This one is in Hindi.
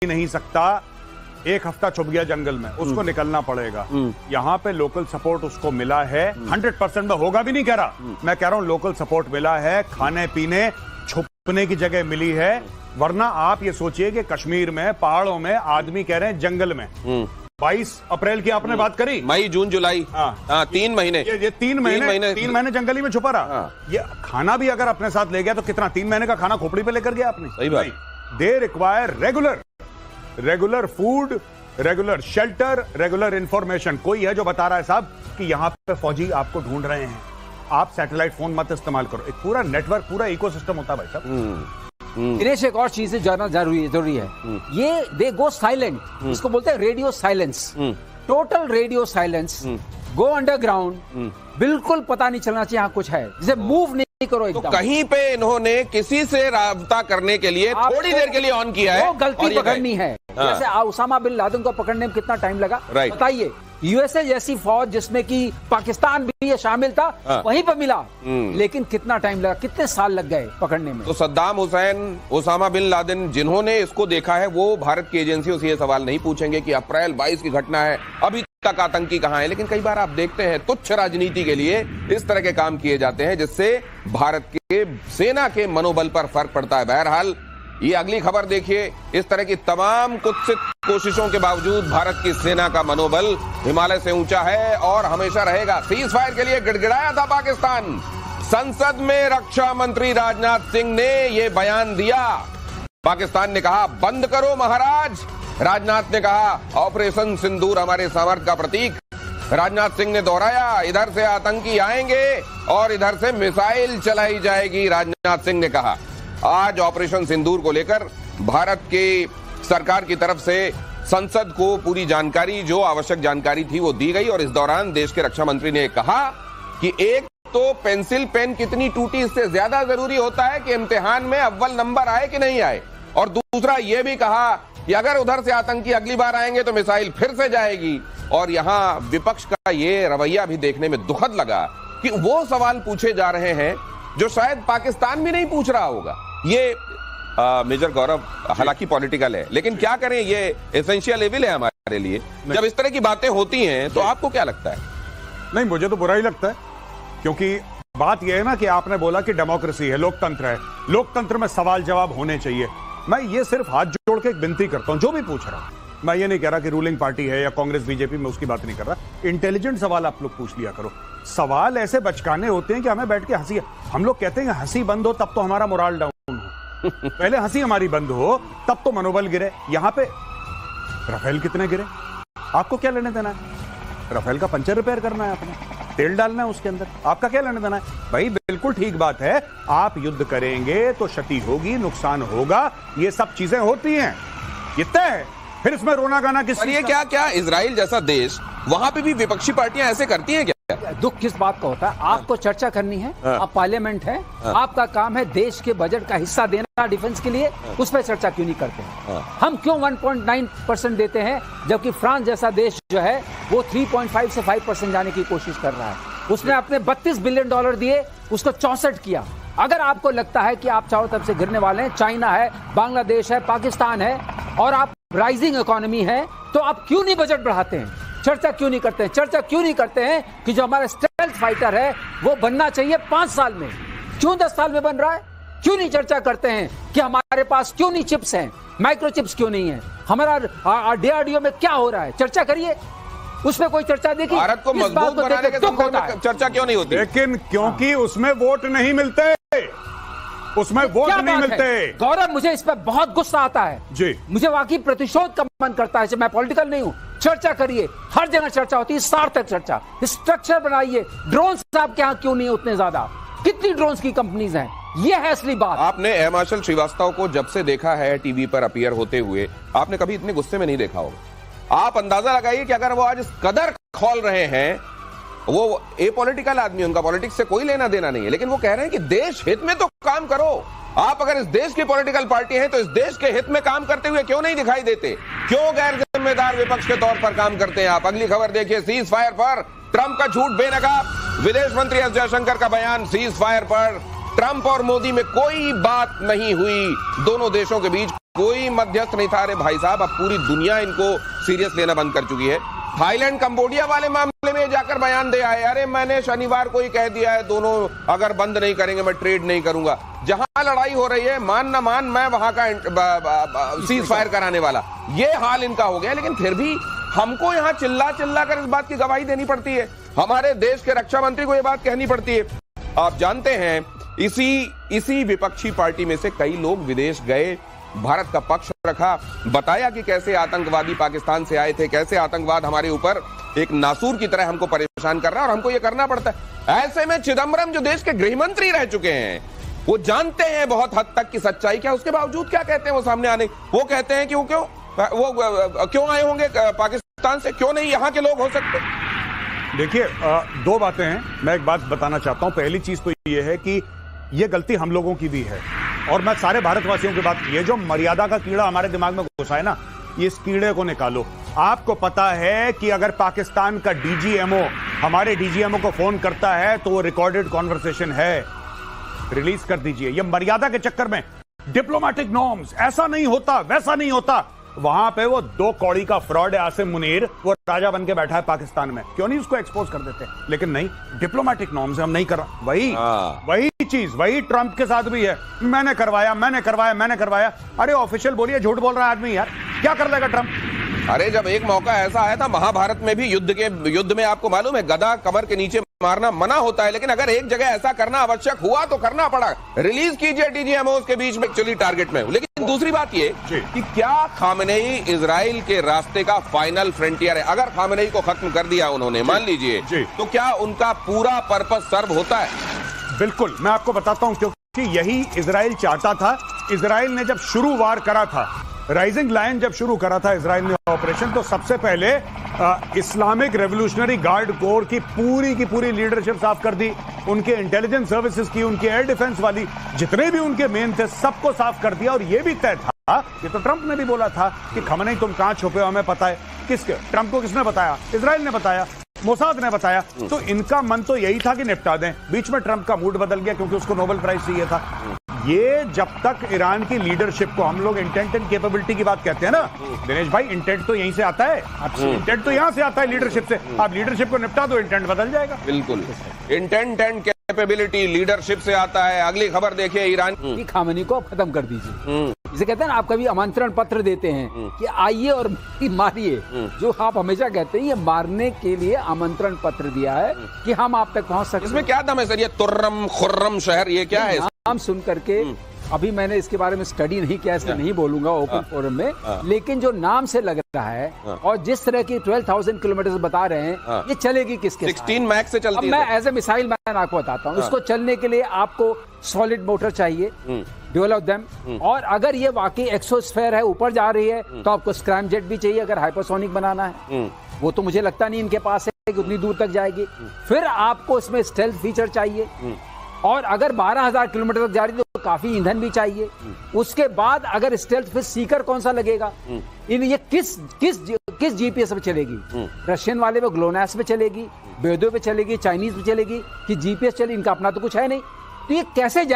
नहीं सकता, एक हफ्ता छुप गया जंगल में, उसको निकलना पड़ेगा। यहाँ पे लोकल सपोर्ट उसको मिला है, 100% में होगा भी नहीं कह रहा, मैं कह रहा हूँ लोकल सपोर्ट मिला है, खाने पीने छुपने की जगह मिली है। वरना आप ये सोचिए कि कश्मीर में पहाड़ों में आदमी कह रहे हैं जंगल में 22 अप्रैल की आपने बात करी, मई जून जुलाई, हाँ 3 महीने, ये 3 महीने जंगल ही में छुपा रहा। ये खाना भी अगर अपने साथ ले गया तो कितना, 3 महीने का खाना खोपड़ी पे लेकर गया आपने? सही बात। They require regular food, regular shelter, regular information. कोई है जो बता रहा है साहब कि यहाँ पे फौजी आपको ढूंढ रहे हैं, आप सैटेलाइट फोन मत इस्तेमाल करो। एक पूरा नेटवर्क, पूरा इकोसिस्टम होता है भाई साहब। दिनेश, एक और चीज से जानना जरूरी है, ये दे गो साइलेंट, इसको बोलते हैं radio silence, total radio silence, go underground, बिल्कुल पता नहीं चलना चाहिए यहाँ कुछ है, जिसे मूव नहीं करो एकदम। तो कहीं पे इन्होंने किसी से राब्ता करने के लिए थोड़ी देर के लिए ऑन किया है, वो गलती पकड़नी है। जैसे उसामा बिन लादेन को पकड़ने में कितना टाइम लगा बताइए। यूएसए जैसी फौज जिसमें कि पाकिस्तान भी शामिल था, वहीं पर मिला, लेकिन कितना टाइम लगा, कितने साल लग गए पकड़ने में। तो Saddam Hussein, Osama bin Laden, जिन्होंने इसको देखा है, वो भारत की एजेंसियों से ये सवाल नहीं पूछेंगे कि अप्रैल 22 की घटना है, अभी तक आतंकी कहां है। लेकिन कई बार आप देखते हैं तुच्छ राजनीति के लिए इस तरह के काम किए जाते हैं, जिससे भारत के सेना के मनोबल पर फर्क पड़ता है। बहरहाल ये अगली खबर देखिए, इस तरह की तमाम कुत्सित कोशिशों के बावजूद भारत की सेना का मनोबल हिमालय से ऊंचा है और हमेशा रहेगा। सीज फायर के लिए गिड़गिड़ाया था पाकिस्तान। संसद में रक्षा मंत्री राजनाथ सिंह ने यह बयान दिया। पाकिस्तान ने कहा बंद करो महाराज, राजनाथ ने कहा ऑपरेशन सिंदूर हमारे सामर्थ्य का प्रतीक। राजनाथ सिंह ने दोहराया, इधर से आतंकी आएंगे और इधर से मिसाइल चलाई जाएगी। राजनाथ सिंह ने कहा आज ऑपरेशन सिंदूर को लेकर भारत के सरकार की तरफ से संसद को पूरी जानकारी, जो आवश्यक जानकारी थी, वो दी गई। और इस दौरान देश के रक्षा मंत्री ने कहा कि एक तो पेंसिल पेन कितनी टूटी, इससे ज्यादा जरूरी होता है कि इम्तिहान में अव्वल नंबर आए कि नहीं आए। और दूसरा ये भी कहा कि अगर उधर से आतंकी अगली बार आएंगे तो मिसाइल फिर से जाएगी। और यहां विपक्ष का ये रवैया भी देखने में दुखद लगा कि वो सवाल पूछे जा रहे हैं जो शायद पाकिस्तान भी नहीं पूछ रहा होगा। ये मेजर गौरव हालांकि पॉलिटिकल है, लेकिन क्या करें, ये एसेंशियल एविल है हमारे लिए। जब इस तरह की बातें होती हैं तो आपको क्या लगता है? नहीं, मुझे तो बुरा ही लगता है, क्योंकि बात यह है ना कि आपने बोला कि डेमोक्रेसी है, लोकतंत्र है, लोकतंत्र में सवाल जवाब होने चाहिए। मैं ये सिर्फ हाथ जोड़ के एक विनती करता हूं, जो भी पूछ रहा हूं, मैं ये नहीं कह रहा कि रूलिंग पार्टी है या कांग्रेस बीजेपी, में उसकी बात नहीं कर रहा। इंटेलिजेंट सवाल आप लोग पूछ लिया करो। सवाल ऐसे बचकाने होते हैं कि हमें बैठ के हंसी, हम लोग कहते हैं हंसी बंद हो तब तो हमारा मोराल डाउन हो, पहले हंसी हमारी बंद हो तब तो मनोबल गिरे। यहां पे राफेल कितने गिरे, आपको क्या लेने देना है? राफेल का पंचर रिपेयर करना है, आपने तेल डालना है उसके अंदर, आपका क्या लेने देना है? भाई बिल्कुल ठीक बात है, आप युद्ध करेंगे तो क्षति होगी, नुकसान होगा, ये सब चीजें होती हैं, ये तय है। फिर इसमें रोना गाना किस? और ये क्या इजराइल जैसा देश, वहां पे भी विपक्षी पार्टियां ऐसे करती हैं क्या? दुख किस बात का होता है? आपको चर्चा करनी है, आप पार्लियामेंट है, आपका काम है देश के बजट का हिस्सा देना डिफेंस के लिए, उस पर चर्चा क्यों नहीं करते हैं? हम क्यों 1.9% देते हैं, जबकि फ्रांस जैसा देश जो है वो 3.5 से 5% जाने की कोशिश कर रहा है। उसने अपने $32 बिलियन दिए, उसको 64 किया। अगर आपको लगता है कि आप चारों तरफ से गिरने वाले हैं, चाइना है, बांग्लादेश है, पाकिस्तान है, और आप राइजिंग इकोनॉमी है, तो आप क्यों नहीं बजट बढ़ाते हैं? चर्चा क्यों नहीं करते हैं? चर्चा क्यों नहीं करते हैं कि जो हमारा स्टेल्थ फाइटर है वो बनना चाहिए 5 साल में, क्यों 10 साल में बन रहा है? क्यों नहीं चर्चा करते हैं कि हमारे पास क्यों नहीं चिप्स हैं, माइक्रो चिप्स क्यों नहीं है, हमारा DRDO में क्या हो रहा है? चर्चा करिए, उसमें कोई चर्चा देखिए। भारत को मजबूत बनाने के संदर्भ में चर्चा क्यों नहीं होती? लेकिन क्योंकि उसमें वोट नहीं मिलते, उसमें वोट नहीं मिलते। गौरव, मुझे इस पर बहुत गुस्सा आता है जी, मुझे वाकई प्रतिशोध का मन करता है। मैं पॉलिटिकल नहीं हूं, चर्चा करिए, हर जगह चर्चा होती है, सार्थक चर्चा, स्ट्रक्चर बनाइए। ड्रोन आपके यहाँ क्यों नहीं उतने ज्यादा? कितनी ड्रोन की कंपनीज हैं? ये है असली बात। आपने एयर मार्शल श्रीवास्तव को जब से देखा है टीवी पर अपीयर होते हुए, आपने कभी इतने गुस्से में नहीं देखा होगा। आप अंदाजा लगाइए कि अगर वो आज इस कदर खोल रहे हैं, वो एपॉलिटिकल आदमी, उनका पॉलिटिक्स से कोई लेना देना नहीं है, लेकिन वो कह रहे हैं कि देश हित में तो काम करो। आप अगर इस देश की पॉलिटिकल पार्टी हैं तो इस देश के हित में काम करते हुए क्यों नहीं दिखाई देते? क्यों गैर जिम्मेदार विपक्ष के तौर पर काम करते हैं आप? अगली खबर देखिए, सीज फायर पर ट्रंप का झूठ बेनकाब। विदेश मंत्री एस जयशंकर का बयान, सीज फायर पर ट्रंप और मोदी में कोई बात नहीं हुई, दोनों देशों के बीच कोई मध्यस्थ नहीं था। अरे भाई साहब, अब पूरी दुनिया इनको सीरियस लेना बंद कर चुकी है। थाईलैंड कंबोडिया वाले मामले में जाकर बयान दे आए, अरे मैंने शनिवार को ही कह दिया है दोनों अगर बंद नहीं करेंगे मैं ट्रेड नहीं करूंगा। जहां लड़ाई हो रही है, मान ना मान, मैं वहां का सीज फायर कराने वाला, ये हाल इनका हो गया। लेकिन फिर भी हमको यहां चिल्ला चिल्ला कर इस बात की गवाही देनी पड़ती है, हमारे देश के रक्षा मंत्री को यह बात कहनी पड़ती है। आप जानते हैं इसी विपक्षी पार्टी में से कई लोग विदेश गए, भारत का पक्ष रखा, बताया कि कैसे आतंकवादी पाकिस्तान से आए थे, कैसे आतंकवाद हमारे ऊपर एक नासूर की तरह हमको परेशान कर रहा है और हमको ये करना पड़ता है। ऐसे में चिदम्बरम जो देश के गृह मंत्री रह चुके हैं, वो जानते हैं बहुत हद तक की सच्चाई क्या, उसके बावजूद क्या कहते हैं वो सामने आने, वो कहते हैं कि वो क्यों आए होंगे पाकिस्तान से, क्यों नहीं यहाँ के लोग हो सकते। देखिए, दो बातें हैं, मैं एक बात बताना चाहता हूं। पहली चीज तो ये है कि ये गलती हम लोगों की भी है और मैं सारे भारतवासियों की बात की है। जो मर्यादा का कीड़ा हमारे दिमाग में घुसा है ना, ये इस कीड़े को निकालो। आपको पता है कि अगर पाकिस्तान का डीजीएमओ हमारे डीजीएमओ को फोन करता है तो वो रिकॉर्डेड कॉन्वर्सेशन है, रिलीज कर दीजिए। ये मर्यादा के चक्कर में डिप्लोमेटिक नॉर्म्स, ऐसा नहीं होता वैसा नहीं होता। वहां पे वो 2 कौड़ी का फ्रॉड है आसिम मुनीर, वो राजा बन के बैठा है पाकिस्तान में, क्यों नहीं उसको एक्सपोज कर देते। लेकिन नहीं, डिप्लोमेटिक नॉर्म्स हम नहीं कर रहा। वही चीज वही ट्रंप के साथ भी है, मैंने करवाया। अरे ऑफिशियल बोलिए, झूठ बोल रहा है आदमी यार, क्या कर लेगा ट्रंप। अरे जब एक मौका ऐसा आया था महाभारत में भी, युद्ध में आपको मालूम है गदा कमर के नीचे मारना मना होता है, लेकिन अगर एक जगह ऐसा करना आवश्यक हुआ तो करना पड़ा, रिलीज कीजिए डीजीएमओ के बीच में, एक्चुअली टारगेट में। लेकिन दूसरी बात ये कि क्या खामेनेई इजराइल के रास्ते का फाइनल फ्रंटियर है। अगर खामेनेई को खत्म कर दिया उन्होंने, मान लीजिए, तो क्या उनका पूरा पर्पस सर्व होता है? बिल्कुल, मैं आपको बताता हूं, क्योंकि यही इजराइल चाहता था। इजराइल ने जब शुरू वार करा था, राइजिंग लायन जब शुरू करा था इजराइल ने ऑपरेशन, तो सबसे पहले इस्लामिक रेवोल्यूशनरी गार्ड कोर की पूरी लीडरशिप साफ कर दी, उनके इंटेलिजेंस सर्विसेज की, उनके एयर डिफेंस वाली, जितने भी उनके मेन थे सबको साफ कर दिया। और यह भी तय था, ये तो ट्रंप ने भी बोला था कि खamenei तुम कहां छुपे हो हमें पता है। किसके? ट्रंप को किसने बताया? इजराइल ने बताया, मोसाद ने बताया। तो इनका मन तो यही था कि निपटा दें। बीच में ट्रंप का मूड बदल गया क्योंकि उसको नोबेल प्राइज चाहिए था। ये जब तक ईरान की लीडरशिप को, हम लोग इंटेंट एंड कैपेबिलिटी की बात कहते हैं ना दिनेश भाई, इंटेंट तो यहीं से आता है, इंटेंट तो यहां से आता है लीडरशिप से। आप लीडरशिप को निपटा दो, इंटेंट बदल जाएगा। बिल्कुल, इंटेंट एंड कैपेबिलिटी लीडरशिप से आता है। अगली खबर देखिए, ईरान की खामेनी को खत्म कर दीजिए। जिसे कहते हैं ना, आप कभी आमंत्रण पत्र देते हैं कि आइए और मारिए, जो आप हमेशा कहते हैं, ये मारने के लिए आमंत्रण पत्र दिया है कि हम आप तक पहुंच सके। इसमें क्या दम है सर? ये तुर्रम खुर्रम शहर, ये क्या है? नाम सुन करके, अभी मैंने इसके बारे में स्टडी नहीं किया, इसलिए नहीं बोलूंगा ओपन फोरम में, लेकिन जो नाम से लग रहा है और जिस तरह की 12,000 किलोमीटर बता रहे हैं, ये चलेगी किसके? 16 मैक्स से चलती है। मैं एज ए मिसाइल मैन आपको बताता हूँ, इसको चलने के लिए आपको सॉलिड मोटर चाहिए, डेवलप देम। और अगर ये वाकई एक्सोस्फेयर है, ऊपर जा रही है, तो आपको स्क्रैम जेट भी चाहिए अगर हाइपरसोनिक बनाना है। वो तो मुझे लगता नहीं इनके पास है कि उतनी दूर तक जाएगी। फिर आपको इसमें स्टेल्थ फीचर चाहिए, और अगर 12,000 किलोमीटर तक जा रही है तो काफी ईंधन भी चाहिए। उसके बाद अगर स्टेल्थ, फिर सीकर कौन सा लगेगा? ये किस जीपीएस पे चलेगी? रशियन वाले पे, ग्लोनास पे चलेगी, बेदो पे चलेगी, चाइनीज पे चलेगी, कि जीपीएस चलेगी? इनका अपना तो कुछ है नहीं, तो ये कैसे जाए?